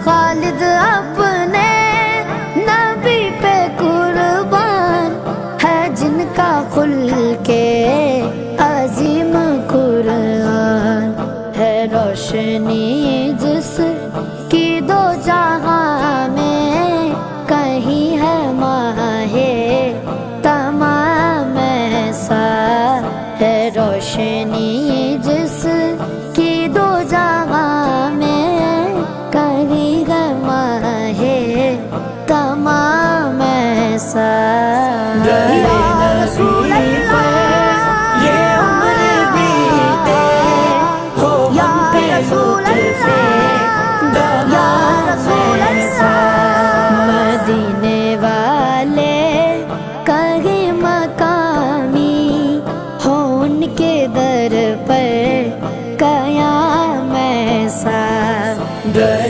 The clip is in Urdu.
خالد اپنے نبی پہ قربان ہے، جن کا خلق عظیم قرآن ہے، روشنی جس کی دو جہاں میں کہیں ہے ماہ تمام ایسا ہے، روشنی جس کی دو جہاں میں کہیں ہے ماہ تمام